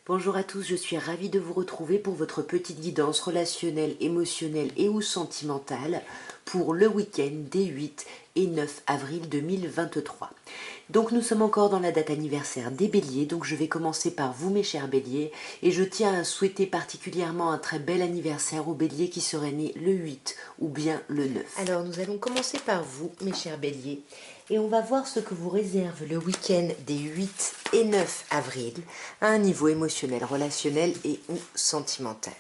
Bonjour à tous, je suis ravie de vous retrouver pour votre petite guidance relationnelle, émotionnelle et ou sentimentale pour le week-end des 8 et 9 avril 2023. Donc nous sommes encore dans la date anniversaire des béliers, donc je vais commencer par vous mes chers béliers et je tiens à souhaiter particulièrement un très bel anniversaire aux béliers qui seraient nés le 8 ou bien le 9. Alors nous allons commencer par vous mes chers béliers et on va voir ce que vous réserve le week-end des 8 et 9 avril à un niveau émotionnel, relationnel et ou sentimental.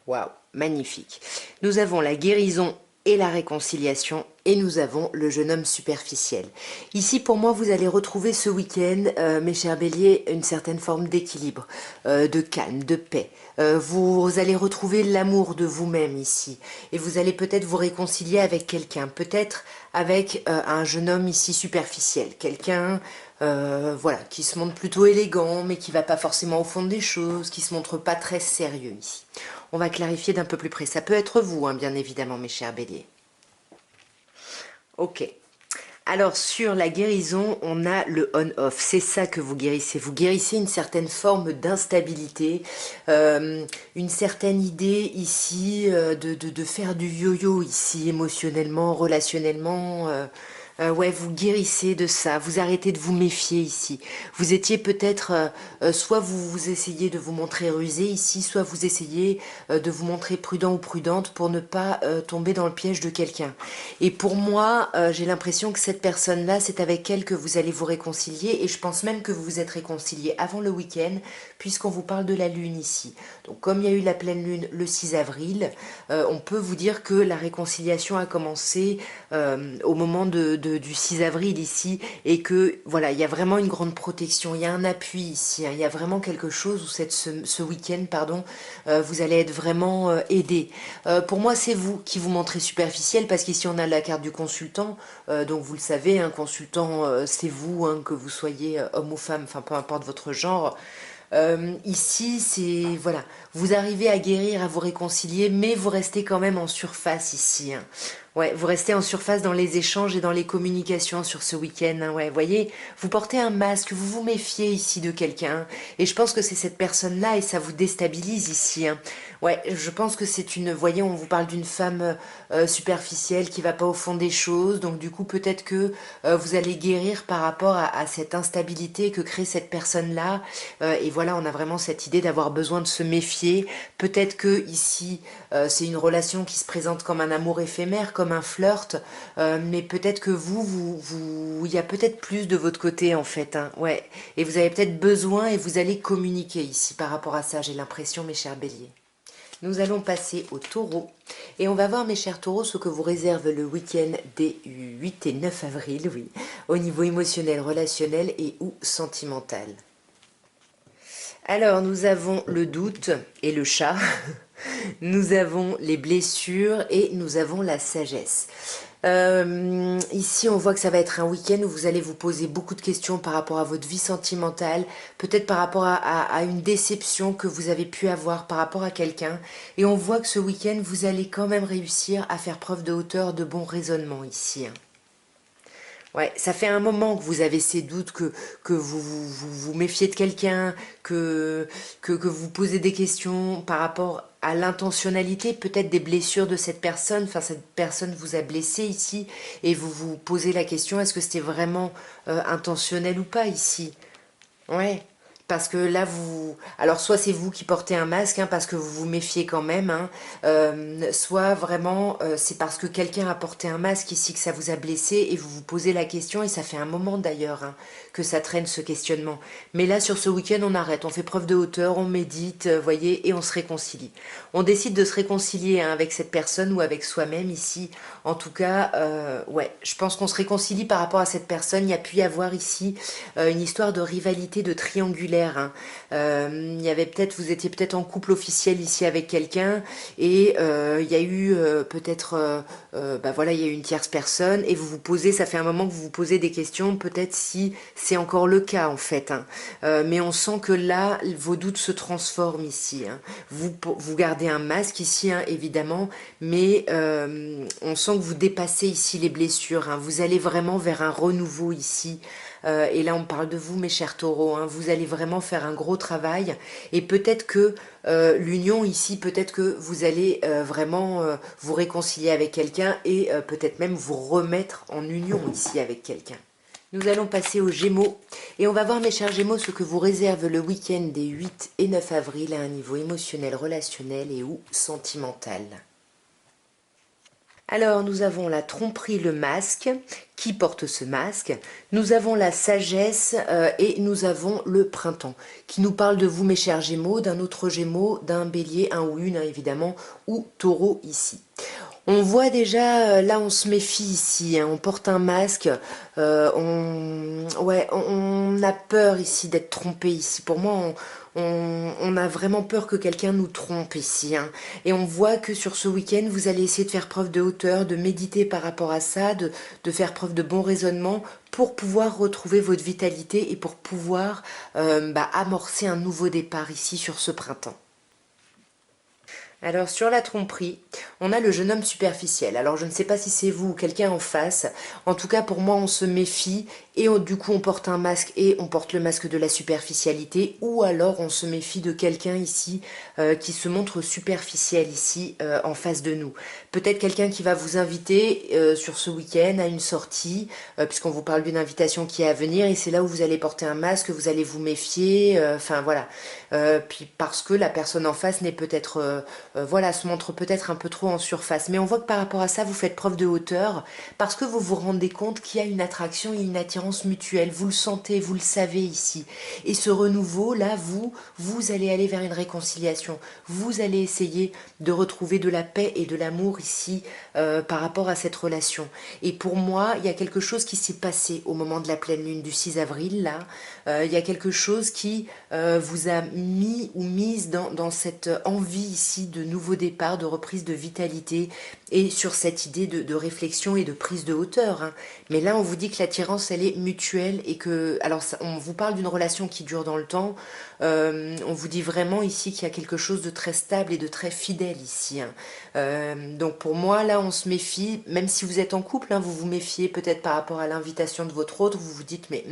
Waouh, magnifique. Nous avons la guérison et la réconciliation et nous avons le jeune homme superficiel. Ici pour moi vous allez retrouver ce week-end, mes chers béliers, une certaine forme d'équilibre, de calme, de paix. Vous allez retrouver l'amour de vous-même ici et vous allez peut-être vous réconcilier avec quelqu'un, peut-être avec un jeune homme ici superficiel, quelqu'un voilà, qui se montre plutôt élégant mais qui va pas forcément au fond des choses, qui se montre pas très sérieux ici. On va clarifier d'un peu plus près. Ça peut être vous, hein, bien évidemment, mes chers béliers. Ok. Alors, sur la guérison, on a le on-off. C'est ça que vous guérissez. Vous guérissez une certaine forme d'instabilité, une certaine idée ici de faire du yo-yo ici, émotionnellement, relationnellement. Ouais, vous guérissez de ça, vous arrêtez de vous méfier ici. Vous étiez peut-être, soit vous essayez de vous montrer rusé ici, soit vous essayez de vous montrer prudent ou prudente pour ne pas tomber dans le piège de quelqu'un. Et pour moi, j'ai l'impression que cette personne-là, c'est avec elle que vous allez vous réconcilier, et je pense même que vous vous êtes réconcilié avant le week-end, puisqu'on vous parle de la lune ici. Donc comme il y a eu la pleine lune le 6 avril, on peut vous dire que la réconciliation a commencé au moment du 6 avril ici, et que voilà, il y a vraiment une grande protection, il y a un appui ici, hein, il y a vraiment quelque chose où ce week-end, pardon, vous allez être vraiment aidé. Pour moi, c'est vous qui vous montrez superficiel, parce qu'ici on a la carte du consultant, donc vous le savez, un consultant, c'est vous, hein, que vous soyez homme ou femme, enfin peu importe votre genre. Ici, c'est voilà, vous arrivez à guérir, à vous réconcilier, mais vous restez quand même en surface ici, hein. Ouais, vous restez en surface dans les échanges et dans les communications sur ce week-end, hein, ouais, voyez, vous portez un masque, vous vous méfiez ici de quelqu'un, et je pense que c'est cette personne-là et ça vous déstabilise ici, hein. Ouais, je pense que c'est une, voyez, on vous parle d'une femme superficielle qui va pas au fond des choses, donc du coup peut-être que vous allez guérir par rapport à cette instabilité que crée cette personne-là, et voilà, on a vraiment cette idée d'avoir besoin de se méfier. Peut-être que ici, c'est une relation qui se présente comme un amour éphémère, comme un flirt, mais peut-être que il y a peut-être plus de votre côté en fait, hein, ouais. Et vous avez peut-être besoin et vous allez communiquer ici par rapport à ça, j'ai l'impression, mes chers béliers. Nous allons passer au taureau et on va voir, mes chers taureaux, ce que vous réserve le week-end des 8 et 9 avril, oui, au niveau émotionnel, relationnel et ou sentimental. Alors, nous avons le doute et le chat, nous avons les blessures et nous avons la sagesse. Ici, on voit que ça va être un week-end où vous allez vous poser beaucoup de questions par rapport à votre vie sentimentale, peut-être par rapport à une déception que vous avez pu avoir par rapport à quelqu'un. Et on voit que ce week-end, vous allez quand même réussir à faire preuve de hauteur, de bon raisonnement ici, hein. Ouais, ça fait un moment que vous avez ces doutes, que vous méfiez de quelqu'un, que vous posez des questions par rapport à l'intentionnalité, peut-être des blessures de cette personne. Enfin, cette personne vous a blessé ici et vous vous posez la question, est-ce que c'était vraiment intentionnel ou pas ici? Ouais, parce que là, alors soit c'est vous qui portez un masque, hein, parce que vous vous méfiez quand même, hein, soit vraiment c'est parce que quelqu'un a porté un masque ici que ça vous a blessé et vous vous posez la question, et ça fait un moment d'ailleurs, hein, que ça traîne ce questionnement. Mais là, sur ce week-end, on arrête, on fait preuve de hauteur, on médite, voyez, et on se réconcilie. On décide de se réconcilier, hein, avec cette personne ou avec soi-même ici. En tout cas, ouais, je pense qu'on se réconcilie par rapport à cette personne. Il y a pu y avoir ici une histoire de rivalité, de triangulaire, hein. Il y avait peut-être, vous étiez peut-être en couple officiel ici avec quelqu'un, et il y a eu peut-être, bah voilà, il y a eu une tierce personne, et vous vous posez, ça fait un moment que vous vous posez des questions, peut-être si c'est encore le cas en fait, hein. Mais on sent que là, vos doutes se transforment ici, hein. Vous gardez un masque ici, hein, évidemment, mais on sent que vous dépassez ici les blessures, hein. Vous allez vraiment vers un renouveau ici. et là on parle de vous mes chers taureaux, hein, vous allez vraiment faire un gros travail et peut-être que l'union ici, peut-être que vous allez vraiment vous réconcilier avec quelqu'un et peut-être même vous remettre en union ici avec quelqu'un. Nous allons passer aux Gémeaux et on va voir mes chers Gémeaux ce que vous réserve le week-end des 8 et 9 avril à un niveau émotionnel, relationnel et ou sentimental. Alors nous avons la tromperie, le masque. Qui porte ce masque? Nous avons la sagesse et nous avons le printemps qui nous parle de vous mes chers Gémeaux, d'un autre Gémeaux, d'un bélier, un ou une hein, évidemment, ou taureau ici. On voit déjà, là on se méfie ici, hein, on porte un masque, on a peur ici d'être trompé ici. Pour moi, on a vraiment peur que quelqu'un nous trompe ici. Hein. Et on voit que sur ce week-end, vous allez essayer de faire preuve de hauteur, de méditer par rapport à ça, de faire preuve de bon raisonnement pour pouvoir retrouver votre vitalité et pour pouvoir amorcer un nouveau départ ici sur ce printemps. Alors sur la tromperie, on a le jeune homme superficiel. Alors je ne sais pas si c'est vous ou quelqu'un en face. En tout cas pour moi on se méfie et du coup on porte un masque et on porte le masque de la superficialité. Ou alors on se méfie de quelqu'un ici qui se montre superficiel ici en face de nous. Peut-être quelqu'un qui va vous inviter sur ce week-end à une sortie puisqu'on vous parle d'une invitation qui est à venir et c'est là où vous allez porter un masque, vous allez vous méfier. Enfin voilà. Puis parce que la personne en face n'est peut-être... se montre peut-être un peu trop en surface. Mais on voit que par rapport à ça, vous faites preuve de hauteur parce que vous vous rendez compte qu'il y a une attraction et une attirance mutuelle. Vous le sentez, vous le savez ici. Et ce renouveau, là, vous allez aller vers une réconciliation. Vous allez essayer de retrouver de la paix et de l'amour ici par rapport à cette relation. Et pour moi, il y a quelque chose qui s'est passé au moment de la pleine lune du 6 avril, là. Il y a quelque chose qui vous a mis ou mise dans cette envie ici de nouveau départ, de reprise de vitalité et sur cette idée de réflexion et de prise de hauteur. Hein. Mais là, on vous dit que l'attirance, elle est mutuelle et que... Alors, on vous parle d'une relation qui dure dans le temps. On vous dit vraiment ici qu'il y a quelque chose de très stable et de très fidèle ici. Hein. Donc pour moi, là, on se méfie, même si vous êtes en couple, hein, vous vous méfiez peut-être par rapport à l'invitation de votre autre, vous vous dites, mais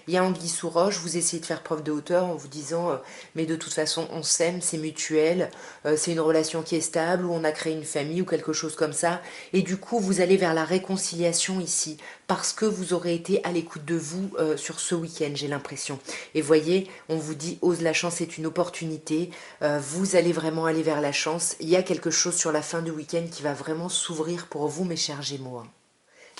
il y a anguille sous roche, vous essayez de faire preuve de hauteur en vous disant, mais de toute façon, on s'aime, c'est mutuel, c'est une relation qui est stable, ou on a créé une famille ou quelque chose comme ça, et du coup, vous allez vers la réconciliation ici, parce que vous aurez été à l'écoute de vous sur ce week-end, j'ai l'impression. Et voyez, on vous dit, ose la chance est une opportunité, vous allez vraiment aller vers la chance, il y a quelque chose sur la fin du week-end qui va vraiment s'ouvrir pour vous, mes chers Gémeaux.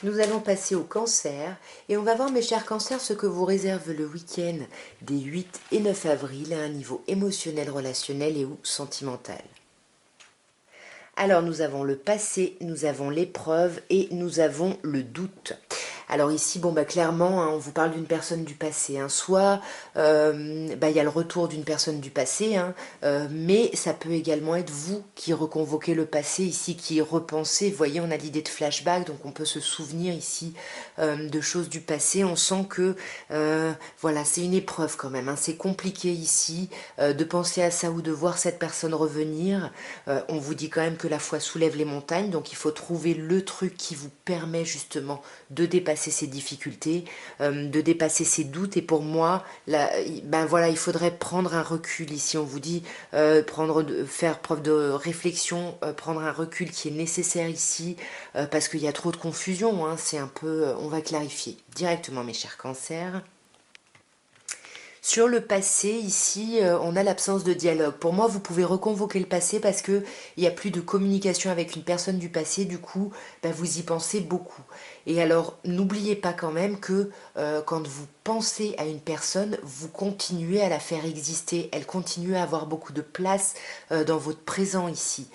Nous allons passer au cancer et on va voir mes chers cancers ce que vous réserve le week-end des 8 et 9 avril à un niveau émotionnel, relationnel et ou sentimental. Alors nous avons le passé, nous avons l'épreuve et nous avons le doute. Alors ici, clairement, hein, on vous parle d'une personne du passé. Hein. Soit y a le retour d'une personne du passé, hein, mais ça peut également être vous qui reconvoquez le passé ici, qui repensez. Vous voyez, on a l'idée de flashback, donc on peut se souvenir ici de choses du passé. On sent que, c'est une épreuve quand même. Hein. C'est compliqué ici de penser à ça ou de voir cette personne revenir. On vous dit quand même que la foi soulève les montagnes, donc il faut trouver le truc qui vous permet justement de dépasser ces difficultés, de dépasser ces doutes. Et pour moi, il faudrait prendre un recul ici. On vous dit faire preuve de réflexion, prendre un recul qui est nécessaire ici, parce qu'il y a trop de confusion. Hein, c'est un peu, on va clarifier directement, mes chers cancers. Sur le passé, ici, on a l'absence de dialogue. Pour moi, vous pouvez reconvoquer le passé parce qu'il n'y a plus de communication avec une personne du passé. Du coup, vous y pensez beaucoup. Et alors, n'oubliez pas quand même que quand vous pensez à une personne, vous continuez à la faire exister. Elle continue à avoir beaucoup de place dans votre présent ici.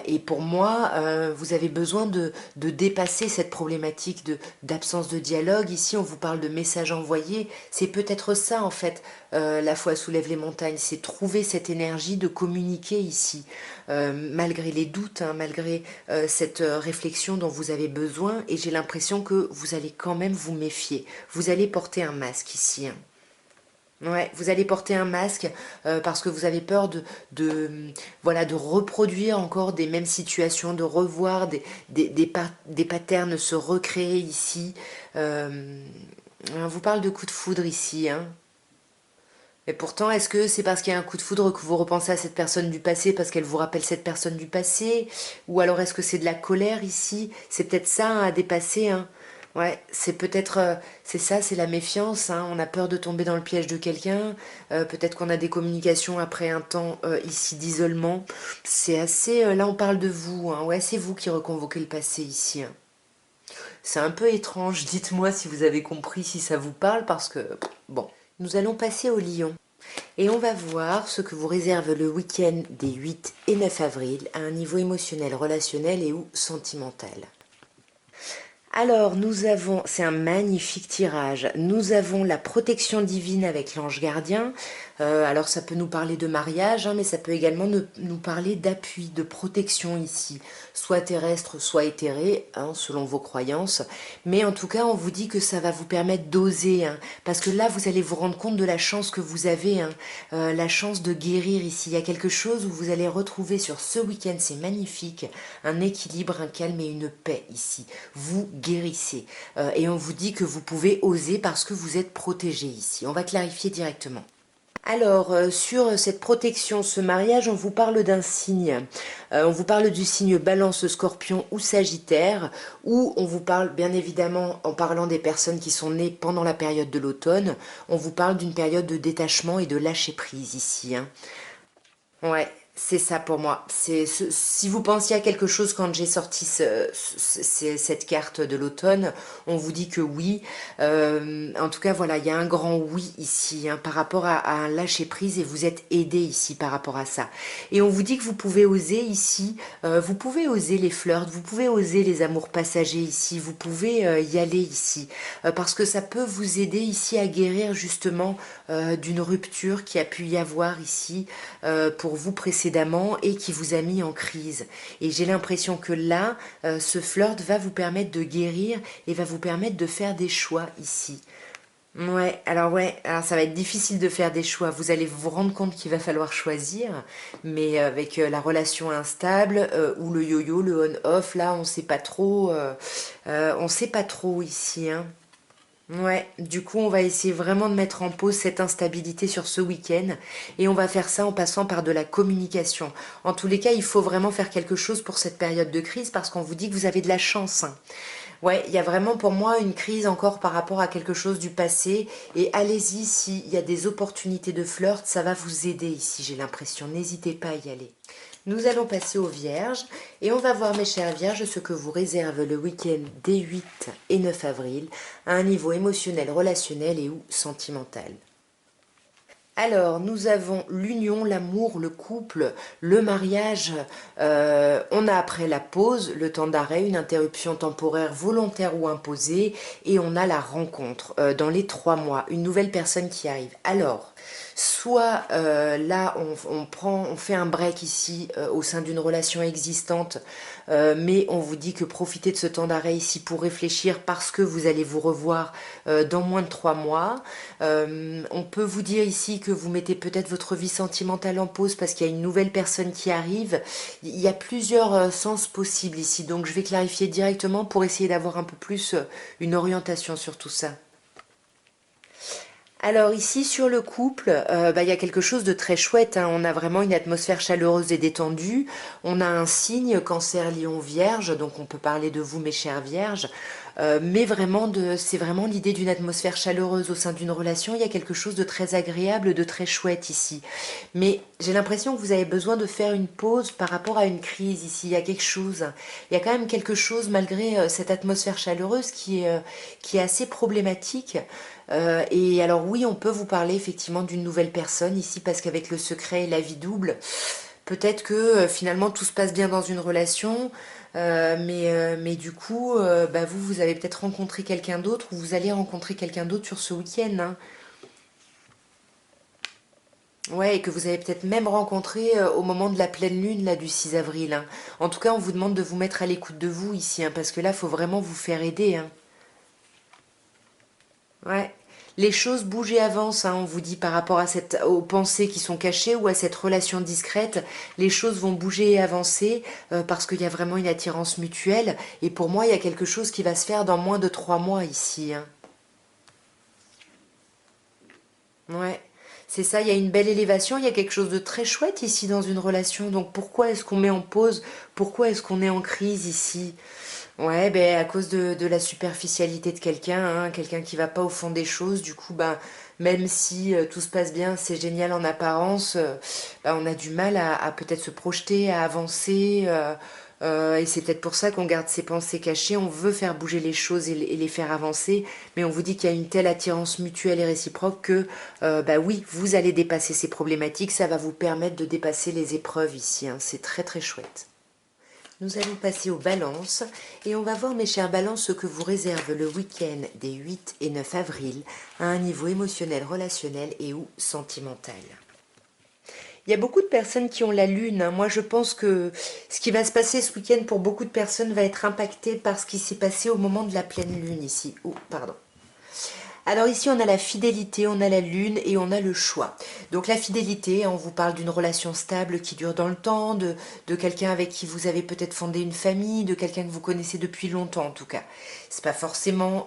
Et pour moi, vous avez besoin de dépasser cette problématique d'absence de dialogue. Ici, on vous parle de messages envoyés. C'est peut-être ça, en fait, la foi soulève les montagnes. C'est trouver cette énergie de communiquer ici. Malgré les doutes, hein, malgré cette réflexion dont vous avez besoin. Et j'ai l'impression que vous allez quand même vous méfier. Vous allez porter un masque ici. Hein. Ouais, vous allez porter un masque parce que vous avez peur de reproduire encore des mêmes situations, de revoir des patterns se recréer ici. On vous parle de coup de foudre ici, hein. Et pourtant, est-ce que c'est parce qu'il y a un coup de foudre que vous repensez à cette personne du passé parce qu'elle vous rappelle cette personne du passé? Ou alors est-ce que c'est de la colère ici? C'est peut-être ça hein, à dépasser, hein. Ouais, c'est peut-être, c'est ça, c'est la méfiance, hein. On a peur de tomber dans le piège de quelqu'un. Peut-être qu'on a des communications après un temps ici d'isolement. C'est assez, là on parle de vous, hein. Ouais, c'est vous qui reconvoquez le passé ici, hein. C'est un peu étrange, dites-moi si vous avez compris, si ça vous parle, parce que, bon. Nous allons passer au lion. Et on va voir ce que vous réserve le week-end des 8 et 9 avril à un niveau émotionnel, relationnel et ou sentimental. Alors, nous avons, c'est un magnifique tirage, nous avons la protection divine avec l'ange gardien. Alors, ça peut nous parler de mariage, hein, mais ça peut également nous parler d'appui, de protection ici, soit terrestre, soit éthéré, hein, selon vos croyances. Mais en tout cas, on vous dit que ça va vous permettre d'oser, hein, parce que là, vous allez vous rendre compte de la chance que vous avez, hein, la chance de guérir ici. Il y a quelque chose où vous allez retrouver sur ce week-end, c'est magnifique, un équilibre, un calme et une paix ici. Vous guérissez. Et on vous dit que vous pouvez oser parce que vous êtes protégé ici. On va clarifier directement. Alors, sur cette protection, ce mariage, on vous parle d'un signe. On vous parle du signe Balance, Scorpion ou Sagittaire, ou on vous parle, bien évidemment, en parlant des personnes qui sont nées pendant la période de l'automne, on vous parle d'une période de détachement et de lâcher prise ici, hein. Ouais, c'est ça pour moi. Si vous pensiez à quelque chose quand j'ai sorti cette carte de l'automne, on vous dit que oui. En tout cas, voilà, il y a un grand oui ici hein, par rapport à un lâcher-prise et vous êtes aidé ici par rapport à ça. Et on vous dit que vous pouvez oser ici, vous pouvez oser les flirts, vous pouvez oser les amours passagers ici, vous pouvez y aller ici. Parce que ça peut vous aider ici à guérir justement d'une rupture qui a pu y avoir ici pour vous précédemment et qui vous a mis en crise. Et j'ai l'impression que là, ce flirt va vous permettre de guérir et va vous permettre de faire des choix ici. Ouais, alors ça va être difficile de faire des choix. Vous allez vous rendre compte qu'il va falloir choisir, mais avec la relation instable ou le yo-yo, le on-off, là, on sait pas trop ici, hein. Ouais, du coup, on va essayer vraiment de mettre en pause cette instabilité sur ce week-end et on va faire ça en passant par de la communication. En tous les cas, il faut vraiment faire quelque chose pour cette période de crise parce qu'on vous dit que vous avez de la chance, hein. Ouais, il y a vraiment pour moi une crise encore par rapport à quelque chose du passé et allez-y s'il y a des opportunités de flirt, ça va vous aider ici, j'ai l'impression. N'hésitez pas à y aller. Nous allons passer aux Vierges et on va voir mes chères Vierges ce que vous réserve le week-end des 8 et 9 avril à un niveau émotionnel, relationnel et ou sentimental. Alors, nous avons l'union, l'amour, le couple, le mariage. On a après la pause, le temps d'arrêt, une interruption temporaire volontaire ou imposée. Et on a la rencontre dans les 3 mois, une nouvelle personne qui arrive. Alors, soit là, on fait un break ici au sein d'une relation existante, mais on vous dit que profitez de ce temps d'arrêt ici pour réfléchir parce que vous allez vous revoir dans moins de 3 mois. On peut vous dire ici que vous mettez peut-être votre vie sentimentale en pause parce qu'il y a une nouvelle personne qui arrive. Il y a plusieurs sens possibles ici, donc je vais clarifier directement pour essayer d'avoir un peu plus une orientation sur tout ça. Alors ici sur le couple, il y a quelque chose de très chouette, hein. On a vraiment une atmosphère chaleureuse et détendue. On a un signe cancer, lion, vierge, donc on peut parler de vous mes chères vierges. Mais vraiment, c'est vraiment l'idée d'une atmosphère chaleureuse au sein d'une relation. Il y a quelque chose de très agréable, de très chouette ici. Mais j'ai l'impression que vous avez besoin de faire une pause par rapport à une crise ici. Il y a quelque chose. Il y a quand même quelque chose malgré cette atmosphère chaleureuse qui est assez problématique. Et alors oui, on peut vous parler effectivement d'une nouvelle personne ici parce qu'avec le secret et la vie double, peut-être que finalement tout se passe bien dans une relation, mais du coup, vous avez peut-être rencontré quelqu'un d'autre ou vous allez rencontrer quelqu'un d'autre sur ce week-end, hein. Ouais, et que vous avez peut-être même rencontré au moment de la pleine lune là du 6 avril, hein. En tout cas, on vous demande de vous mettre à l'écoute de vous ici, hein, parce que là, il faut vraiment vous faire aider, hein. Ouais. Les choses bougent et avancent, hein, on vous dit par rapport à aux pensées qui sont cachées ou à cette relation discrète, les choses vont bouger et avancer parce qu'il y a vraiment une attirance mutuelle. Et pour moi, il y a quelque chose qui va se faire dans moins de 3 mois ici, hein. Ouais, c'est ça, il y a une belle élévation, il y a quelque chose de très chouette ici dans une relation. Donc pourquoi est-ce qu'on met en pause? Pourquoi est-ce qu'on est en crise ici? Ouais, ben à cause de la superficialité de quelqu'un, hein, quelqu'un qui va pas au fond des choses. Du coup, ben même si tout se passe bien, c'est génial en apparence, ben, on a du mal à peut-être se projeter, à avancer. Et c'est peut-être pour ça qu'on garde ses pensées cachées. On veut faire bouger les choses et les faire avancer, mais on vous dit qu'il y a une telle attirance mutuelle et réciproque que, bah oui, vous allez dépasser ces problématiques. Ça va vous permettre de dépasser les épreuves ici, hein. C'est très très chouette. Nous allons passer aux balances et on va voir, mes chers balances, ce que vous réserve le week-end des 8 et 9 avril à un niveau émotionnel, relationnel et ou sentimental. Il y a beaucoup de personnes qui ont la lune, hein. Moi, je pense que ce qui va se passer ce week-end pour beaucoup de personnes va être impacté par ce qui s'est passé au moment de la pleine lune ici. Oh, pardon. Alors ici, on a la fidélité, on a la lune et on a le choix. Donc la fidélité, on vous parle d'une relation stable qui dure dans le temps, de quelqu'un avec qui vous avez peut-être fondé une famille, de quelqu'un que vous connaissez depuis longtemps en tout cas. C'est pas forcément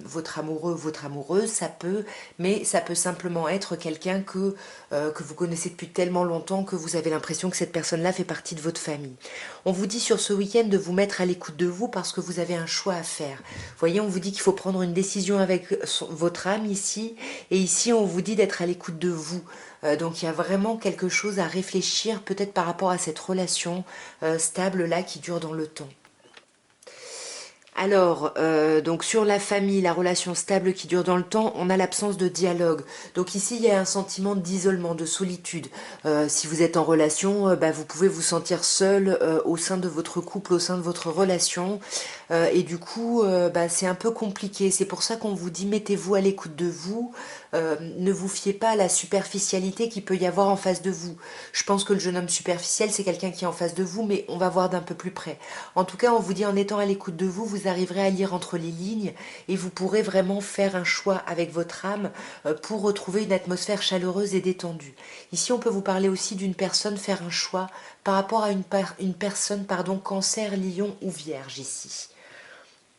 votre amoureux, votre amoureuse, ça peut, mais ça peut simplement être quelqu'un que vous connaissez depuis tellement longtemps que vous avez l'impression que cette personne-là fait partie de votre famille. On vous dit sur ce week-end de vous mettre à l'écoute de vous parce que vous avez un choix à faire. Vous voyez, on vous dit qu'il faut prendre une décision avec votre âme ici, et ici on vous dit d'être à l'écoute de vous. Donc il y a vraiment quelque chose à réfléchir peut-être par rapport à cette relation stable là qui dure dans le temps. Alors, donc sur la famille, la relation stable qui dure dans le temps, on a l'absence de dialogue. Donc ici, il y a un sentiment d'isolement, de solitude. Si vous êtes en relation, bah, vous pouvez vous sentir seul au sein de votre couple, au sein de votre relation. Et du coup, bah, c'est un peu compliqué. C'est pour ça qu'on vous dit, mettez-vous à l'écoute de vous. Ne vous fiez pas à la superficialité qu'il peut y avoir en face de vous. Je pense que le jeune homme superficiel, c'est quelqu'un qui est en face de vous, mais on va voir d'un peu plus près. En tout cas, on vous dit en étant à l'écoute de vous, vous arriverez à lire entre les lignes et vous pourrez vraiment faire un choix avec votre âme pour retrouver une atmosphère chaleureuse et détendue. Ici, on peut vous parler aussi d'une personne, faire un choix par rapport à une personne, pardon, cancer, lion ou vierge ici.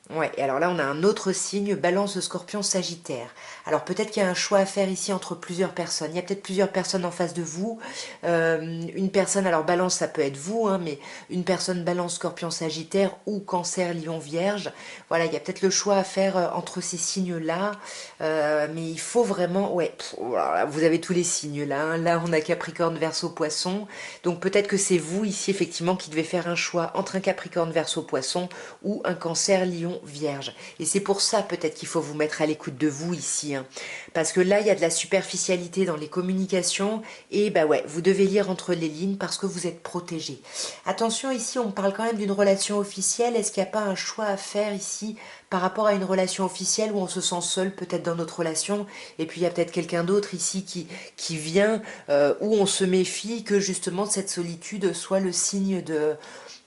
Ouais, et alors là, on a un autre signe, balance, scorpion, sagittaire. Alors peut-être qu'il y a un choix à faire ici entre plusieurs personnes. Il y a peut-être plusieurs personnes en face de vous. Une personne, alors balance, ça peut être vous, hein, mais une personne balance, scorpion, sagittaire ou cancer, lion, vierge. Voilà, il y a peut-être le choix à faire entre ces signes-là. Mais il faut vraiment, ouais, voilà, vous avez tous les signes là, hein. Là, on a Capricorne, Verseau, Poisson. Donc peut-être que c'est vous ici, effectivement, qui devez faire un choix entre un Capricorne, Verseau, Poisson ou un cancer, lion, vierge. Et c'est pour ça peut-être qu'il faut vous mettre à l'écoute de vous ici, hein. Parce que là, il y a de la superficialité dans les communications et bah ouais, vous devez lire entre les lignes parce que vous êtes protégé. Attention, ici, on parle quand même d'une relation officielle. Est-ce qu'il n'y a pas un choix à faire ici par rapport à une relation officielle où on se sent seul peut-être dans notre relation et puis il y a peut-être quelqu'un d'autre ici qui vient où on se méfie que justement cette solitude soit le signe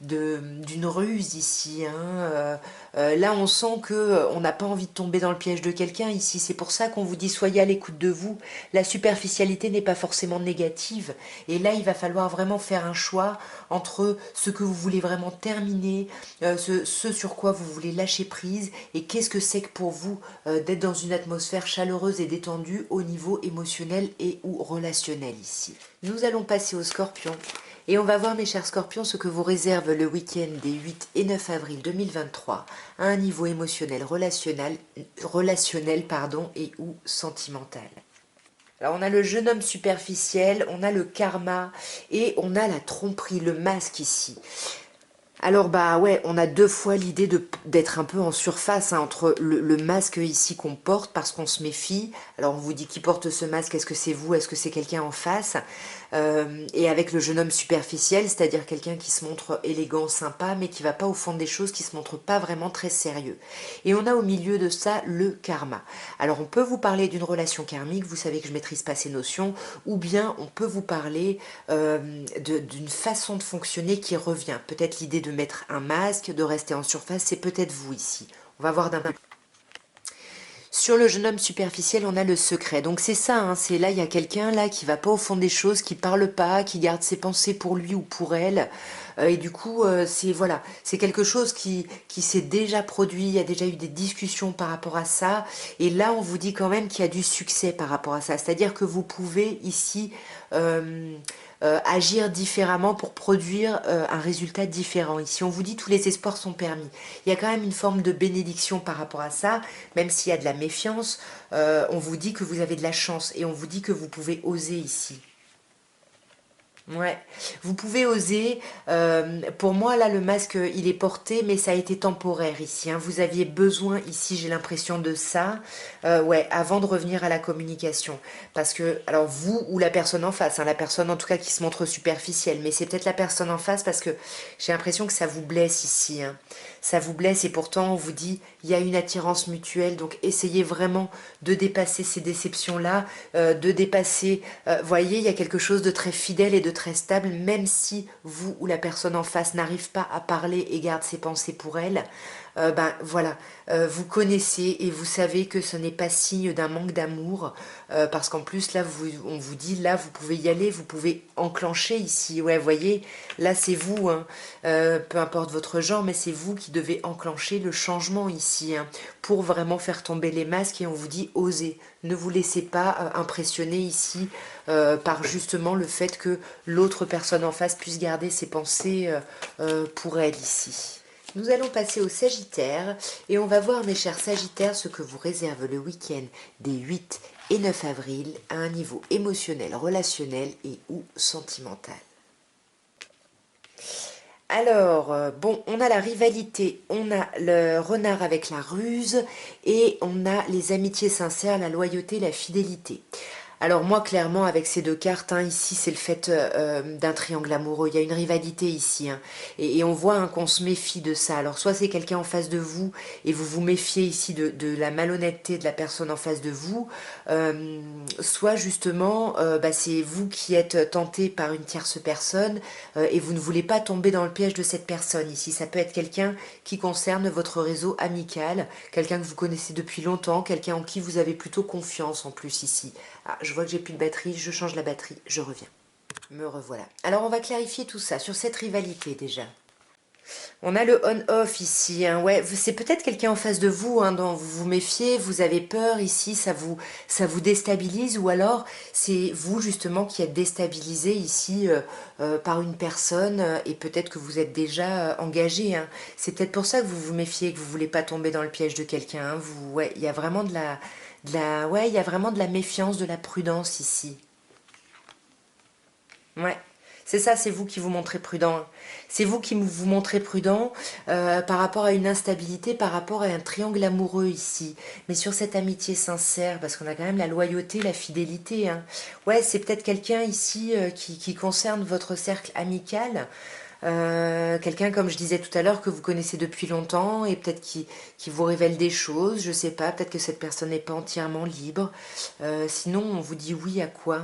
d'une ruse ici, hein. Là, on sent que on n'a pas envie de tomber dans le piège de quelqu'un ici. C'est pour ça qu'on vous dit soyez à l'écoute de vous. La superficialité n'est pas forcément négative. Et là, il va falloir vraiment faire un choix entre ce que vous voulez vraiment terminer, ce sur quoi vous voulez lâcher prise, et qu'est-ce que c'est que pour vous d'être dans une atmosphère chaleureuse et détendue au niveau émotionnel et ou relationnel ici. Nous allons passer au Scorpion. Et on va voir, mes chers scorpions, ce que vous réserve le week-end des 8 et 9 avril 2023 à un niveau émotionnel, relationnel pardon, et ou sentimental. Alors on a le jeune homme superficiel, on a le karma et on a la tromperie, le masque ici. Alors bah ouais, on a deux fois l'idée d'être un peu en surface, hein, entre le masque ici qu'on porte parce qu'on se méfie. Alors on vous dit qui porte ce masque, est-ce que c'est vous, est-ce que c'est quelqu'un en face, et avec le jeune homme superficiel, c'est-à-dire quelqu'un qui se montre élégant, sympa, mais qui va pas au fond des choses, qui se montre pas vraiment très sérieux. Et on a au milieu de ça le karma. Alors on peut vous parler d'une relation karmique, vous savez que je maîtrise pas ces notions, ou bien on peut vous parler d'une façon de fonctionner qui revient. Peut-être l'idée de mettre un masque, de rester en surface, c'est peut-être vous ici. On va voir d'un peu. Sur le jeune homme superficiel, on a le secret. Donc c'est ça, hein, c'est là, il y a quelqu'un là qui va pas au fond des choses, qui parle pas, qui garde ses pensées pour lui ou pour elle. Et du coup, c'est voilà, c'est quelque chose qui s'est déjà produit, il y a déjà eu des discussions par rapport à ça. Et là, on vous dit quand même qu'il y a du succès par rapport à ça. C'est-à-dire que vous pouvez ici euh, agir différemment pour produire un résultat différent. Ici, on vous dit tous les espoirs sont permis. Il y a quand même une forme de bénédiction par rapport à ça, même s'il y a de la méfiance, on vous dit que vous avez de la chance et on vous dit que vous pouvez oser ici. Ouais, vous pouvez oser. Pour moi, là, le masque, il est porté, mais ça a été temporaire ici, hein. Vous aviez besoin ici, j'ai l'impression de ça, ouais, avant de revenir à la communication. Parce que, alors vous ou la personne en face, hein, la personne en tout cas qui se montre superficielle, mais c'est peut-être la personne en face parce que j'ai l'impression que ça vous blesse ici, hein. Ça vous blesse et pourtant on vous dit il y a une attirance mutuelle, donc essayez vraiment de dépasser ces déceptions-là, de dépasser, voyez, il y a quelque chose de très fidèle et de très stable, même si vous ou la personne en face n'arrive pas à parler et garde ses pensées pour elle. Ben voilà, vous connaissez et vous savez que ce n'est pas signe d'un manque d'amour, parce qu'en plus là, on vous dit là, vous pouvez y aller, vous pouvez enclencher ici. Ouais, voyez, là c'est vous, hein, peu importe votre genre, mais c'est vous qui devez enclencher le changement ici, hein, pour vraiment faire tomber les masques et on vous dit osez. Ne vous laissez pas impressionner ici par justement le fait que l'autre personne en face puisse garder ses pensées pour elle ici. Nous allons passer au Sagittaire et on va voir, mes chers Sagittaires, ce que vous réserve le week-end des 8 et 9 avril à un niveau émotionnel, relationnel et ou sentimental. Alors, bon, on a la rivalité, on a le renard avec la ruse et on a les amitiés sincères, la loyauté, la fidélité. Alors moi, clairement, avec ces deux cartes, hein, ici, c'est le fait d'un triangle amoureux. Il y a une rivalité ici, hein, et on voit hein, qu'on se méfie de ça. Alors soit c'est quelqu'un en face de vous et vous vous méfiez ici de la malhonnêteté de la personne en face de vous, soit justement, bah, c'est vous qui êtes tenté par une tierce personne et vous ne voulez pas tomber dans le piège de cette personne. Ici, ça peut être quelqu'un qui concerne votre réseau amical, quelqu'un que vous connaissez depuis longtemps, quelqu'un en qui vous avez plutôt confiance en plus ici. Ah, je vois que j'ai plus de batterie, je change la batterie, je reviens. Me revoilà. Alors on va clarifier tout ça sur cette rivalité déjà. On a le on-off ici, hein. Ouais, c'est peut-être quelqu'un en face de vous hein, dont vous vous méfiez, vous avez peur ici, ça vous déstabilise, ou alors c'est vous justement qui êtes déstabilisé ici par une personne et peut-être que vous êtes déjà engagé, hein. C'est peut-être pour ça que vous vous méfiez, que vous voulez pas tomber dans le piège de quelqu'un, hein. Ouais, il y a vraiment ouais, il y a vraiment de la méfiance, de la prudence ici. Ouais, c'est ça, c'est vous qui vous montrez prudent, hein. C'est vous qui vous montrez prudent par rapport à une instabilité, par rapport à un triangle amoureux ici. Mais sur cette amitié sincère, parce qu'on a quand même la loyauté, la fidélité, hein. Ouais, c'est peut-être quelqu'un ici qui concerne votre cercle amical. Quelqu'un, comme je disais tout à l'heure, que vous connaissez depuis longtemps et peut-être qui vous révèle des choses, je sais pas, peut-être que cette personne n'est pas entièrement libre. Sinon, on vous dit oui à quoi?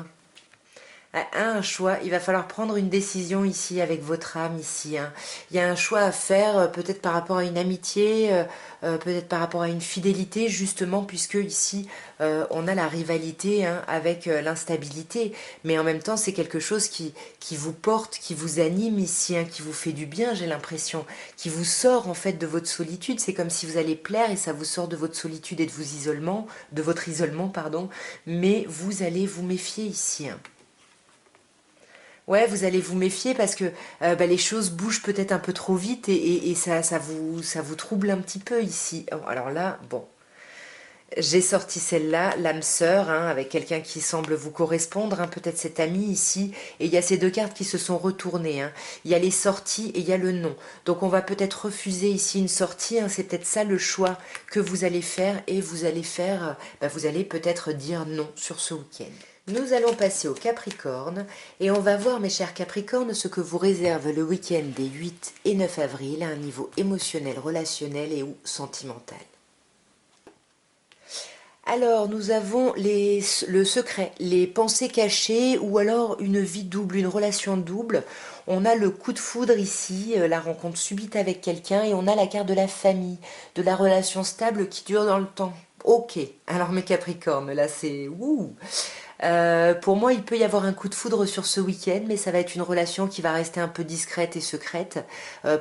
Un choix, il va falloir prendre une décision ici avec votre âme ici, hein. Il y a un choix à faire, peut-être par rapport à une amitié, peut-être par rapport à une fidélité, justement, puisque ici, on a la rivalité hein, avec l'instabilité. Mais en même temps, c'est quelque chose qui vous porte, qui vous anime ici, hein, qui vous fait du bien, j'ai l'impression, qui vous sort en fait de votre solitude. C'est comme si vous allez plaire et ça vous sort de votre solitude et de votre isolement, pardon. Mais vous allez vous méfier ici, hein. Ouais, vous allez vous méfier parce que bah, les choses bougent peut-être un peu trop vite et ça vous trouble un petit peu ici. Oh, alors là, bon, j'ai sorti celle-là, l'âme sœur, hein, avec quelqu'un qui semble vous correspondre, hein, peut-être cet ami ici. Et il y a ces deux cartes qui se sont retournées, hein. Il y a les sorties et il y a le non. Donc on va peut-être refuser ici une sortie, hein, c'est peut-être ça le choix que vous allez faire et vous allez faire, bah, vous allez peut-être dire non sur ce week-end. Nous allons passer au Capricorne et on va voir, mes chers Capricornes, ce que vous réserve le week-end des 8 et 9 avril à un niveau émotionnel, relationnel et ou sentimental. Alors, nous avons le secret, les pensées cachées ou alors une vie double, une relation double. On a le coup de foudre ici, la rencontre subite avec quelqu'un et on a la carte de la famille, de la relation stable qui dure dans le temps. Ok, alors mes Capricornes, là c'est... Ouh. Pour moi, il peut y avoir un coup de foudre sur ce week-end, mais ça va être une relation qui va rester un peu discrète et secrète,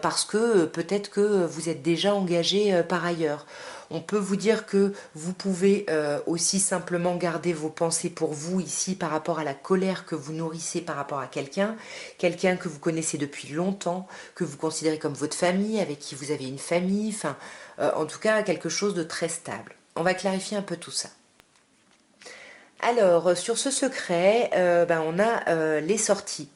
parce que peut-être que vous êtes déjà engagé par ailleurs. On peut vous dire que vous pouvez aussi simplement garder vos pensées pour vous ici par rapport à la colère que vous nourrissez par rapport à quelqu'un, quelqu'un que vous connaissez depuis longtemps, que vous considérez comme votre famille, avec qui vous avez une famille, enfin, en tout cas quelque chose de très stable. On va clarifier un peu tout ça. Alors, sur ce secret, ben, on a les sorties.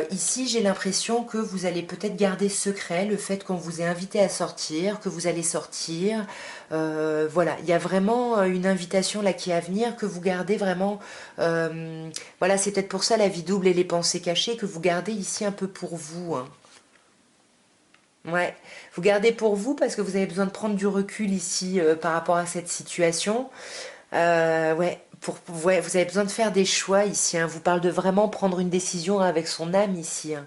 Ici, j'ai l'impression que vous allez peut-être garder secret le fait qu'on vous ait invité à sortir, que vous allez sortir. Voilà, il y a vraiment une invitation là qui est à venir, que vous gardez vraiment. Voilà, c'est peut-être pour ça la vie double et les pensées cachées que vous gardez ici un peu pour vous, hein. Ouais, vous gardez pour vous parce que vous avez besoin de prendre du recul ici par rapport à cette situation. Ouais, ouais, vous avez besoin de faire des choix ici, hein. Vous parle de vraiment prendre une décision avec son âme ici, hein.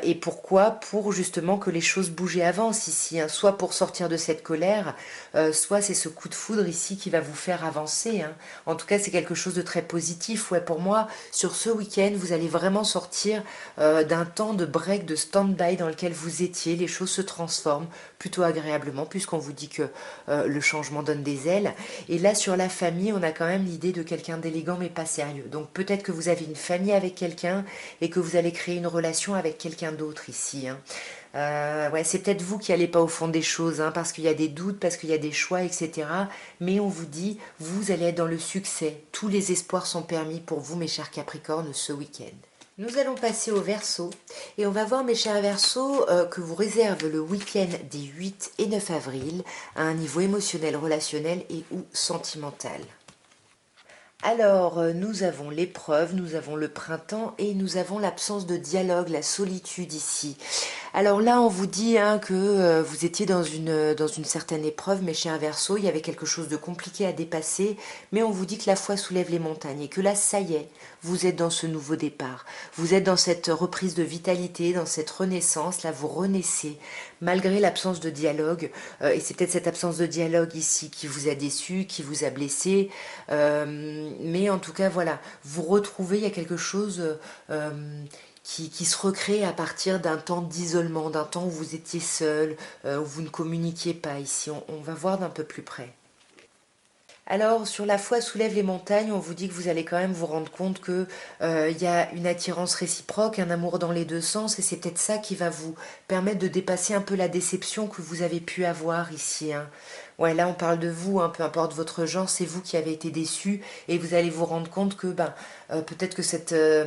Et pourquoi? Pour justement que les choses bougent et avancent ici, hein. Soit pour sortir de cette colère, soit c'est ce coup de foudre ici qui va vous faire avancer, hein. En tout cas, c'est quelque chose de très positif. Ouais, pour moi, sur ce week-end, vous allez vraiment sortir d'un temps de break, de stand-by dans lequel vous étiez. Les choses se transforment plutôt agréablement, puisqu'on vous dit que le changement donne des ailes. Et là, sur la famille, on a quand même l'idée de quelqu'un d'élégant mais pas sérieux. Donc peut-être que vous avez une famille avec quelqu'un et que vous allez créer une relation avec quelqu'un d'autre ici, hein. Ouais, c'est peut-être vous qui n'allez pas au fond des choses, hein, parce qu'il y a des doutes, parce qu'il y a des choix, etc. Mais on vous dit, vous allez être dans le succès. Tous les espoirs sont permis pour vous, mes chers Capricornes, ce week-end. Nous allons passer au Verseau et on va voir, mes chers Verseaux, que vous réserve le week-end des 8 et 9 avril à un niveau émotionnel, relationnel et ou sentimental. Alors, nous avons l'épreuve, nous avons le printemps et nous avons l'absence de dialogue, la solitude ici. Alors là, on vous dit hein, que vous étiez dans une certaine épreuve, mes chers Verseaux, il y avait quelque chose de compliqué à dépasser, mais on vous dit que la foi soulève les montagnes et que là, ça y est, vous êtes dans ce nouveau départ. Vous êtes dans cette reprise de vitalité, dans cette renaissance, là, vous renaissez, malgré l'absence de dialogue. Et c'est peut-être cette absence de dialogue ici qui vous a déçu, qui vous a blessé. Mais en tout cas, voilà, vous retrouvez, il y a quelque chose qui se recrée à partir d'un temps d'isolement, d'un temps où vous étiez seul, où vous ne communiquiez pas ici. On va voir d'un peu plus près. Alors, sur la foi soulève les montagnes, on vous dit que vous allez quand même vous rendre compte que y a une attirance réciproque, un amour dans les deux sens, et c'est peut-être ça qui va vous permettre de dépasser un peu la déception que vous avez pu avoir ici, hein. Ouais, là on parle de vous, hein, peu importe votre genre, c'est vous qui avez été déçu, et vous allez vous rendre compte que ben peut-être que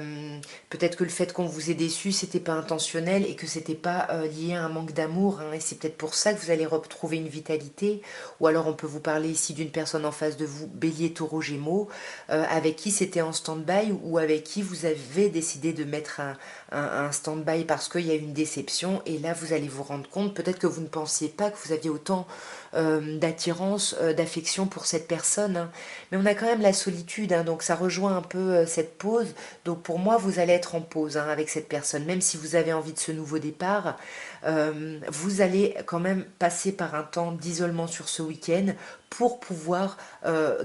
peut-être que le fait qu'on vous ait déçu, c'était pas intentionnel et que c'était pas lié à un manque d'amour, hein, et c'est peut-être pour ça que vous allez retrouver une vitalité. Ou alors on peut vous parler ici d'une personne en face de vous, Bélier, Taureau, Gémeaux, avec qui c'était en stand-by ou avec qui vous avez décidé de mettre un stand-by parce qu'il y a eu une déception. Et là, vous allez vous rendre compte, peut-être que vous ne pensiez pas que vous aviez autant d'attirance, d'affection pour cette personne, hein. Mais on a quand même la solitude, hein, donc ça rejoint un peu cette pause. Donc pour moi, vous allez être en pause hein, avec cette personne, même si vous avez envie de ce nouveau départ. Vous allez quand même passer par un temps d'isolement sur ce week-end pour pouvoir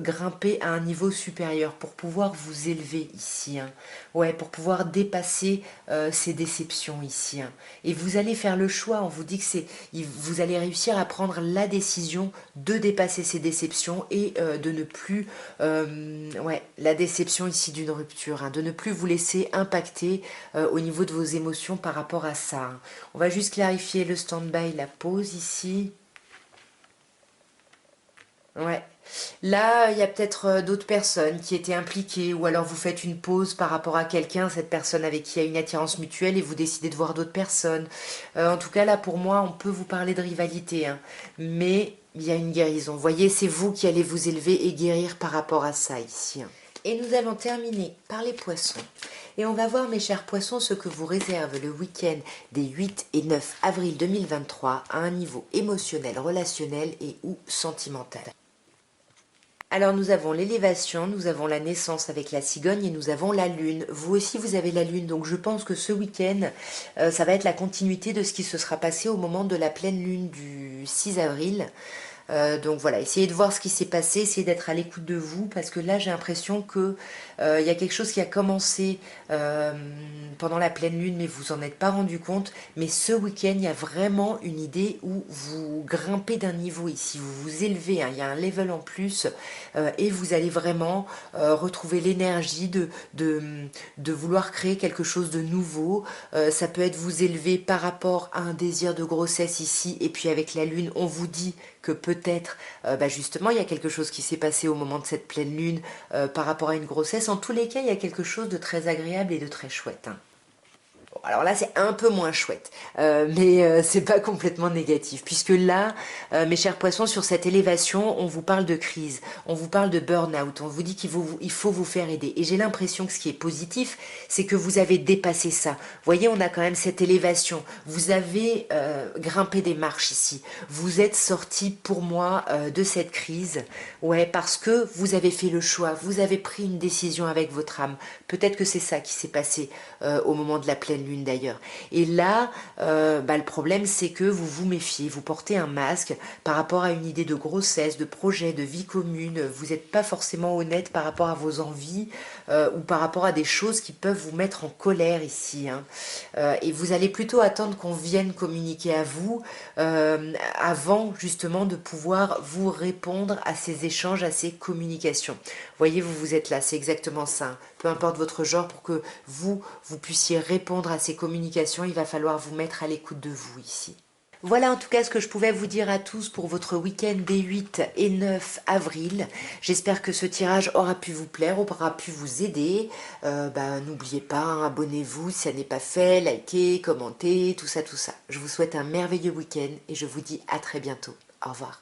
grimper à un niveau supérieur, pour pouvoir vous élever ici, hein. Ouais, pour pouvoir dépasser ces déceptions ici, hein. Et vous allez faire le choix, on vous dit que vous allez réussir à prendre la décision de dépasser ces déceptions et de ne plus, ouais, la déception ici d'une rupture, hein, de ne plus vous laisser impacter au niveau de vos émotions par rapport à ça, hein. On va juste clarifier le stand-by, la pause ici. Ouais. Là, il y a peut-être d'autres personnes qui étaient impliquées, ou alors vous faites une pause par rapport à quelqu'un, cette personne avec qui il y a une attirance mutuelle, et vous décidez de voir d'autres personnes. En tout cas, là, pour moi, on peut vous parler de rivalité, hein, mais il y a une guérison. Vous voyez, c'est vous qui allez vous élever et guérir par rapport à ça ici, hein. Et nous allons terminer par les poissons. Et on va voir, mes chers poissons, ce que vous réserve le week-end des 8 et 9 avril 2023 à un niveau émotionnel, relationnel et ou sentimental. Alors nous avons l'élévation, nous avons la naissance avec la cigogne et nous avons la lune. Vous aussi vous avez la lune, donc je pense que ce week-end, ça va être la continuité de ce qui se sera passé au moment de la pleine lune du 6 avril. Donc voilà, essayez de voir ce qui s'est passé, essayez d'être à l'écoute de vous, parce que là j'ai l'impression que il y a quelque chose qui a commencé pendant la pleine lune, mais vous en êtes pas rendu compte. Mais ce week-end, il y a vraiment une idée où vous grimpez d'un niveau ici, vous vous élevez, hein, il y a un level en plus, et vous allez vraiment retrouver l'énergie de vouloir créer quelque chose de nouveau. Ça peut être vous élever par rapport à un désir de grossesse ici, et puis avec la lune, on vous dit que peut-être, justement, il y a quelque chose qui s'est passé au moment de cette pleine lune par rapport à une grossesse. En tous les cas, il y a quelque chose de très agréable et de très chouette, hein. Bon, alors là, c'est un peu moins chouette, mais c'est pas complètement négatif, puisque là, mes chers poissons, sur cette élévation, on vous parle de crise, on vous parle de burn-out, on vous dit il faut vous faire aider. Et j'ai l'impression que ce qui est positif, c'est que vous avez dépassé ça. Vous voyez, on a quand même cette élévation. Vous avez grimpé des marches ici. Vous êtes sorti, pour moi, de cette crise, ouais, parce que vous avez fait le choix, vous avez pris une décision avec votre âme. Peut-être que c'est ça qui s'est passé au moment de la pleine lune d'ailleurs. Et là, le problème c'est que vous vous méfiez, vous portez un masque par rapport à une idée de grossesse, de projet, de vie commune. Vous n'êtes pas forcément honnête par rapport à vos envies ou par rapport à des choses qui peuvent vous mettre en colère ici, hein. Et vous allez plutôt attendre qu'on vienne communiquer à vous avant justement de pouvoir vous répondre à ces échanges, à ces communications. Voyez, vous êtes là, c'est exactement ça. Peu importe votre genre, pour que vous puissiez répondre à ces communications, il va falloir vous mettre à l'écoute de vous ici. Voilà en tout cas ce que je pouvais vous dire à tous pour votre week-end des 8 et 9 avril. J'espère que ce tirage aura pu vous plaire, aura pu vous aider. N'oubliez pas, hein, abonnez-vous si ça n'est pas fait, likez, commentez, tout ça, tout ça. Je vous souhaite un merveilleux week-end et je vous dis à très bientôt. Au revoir.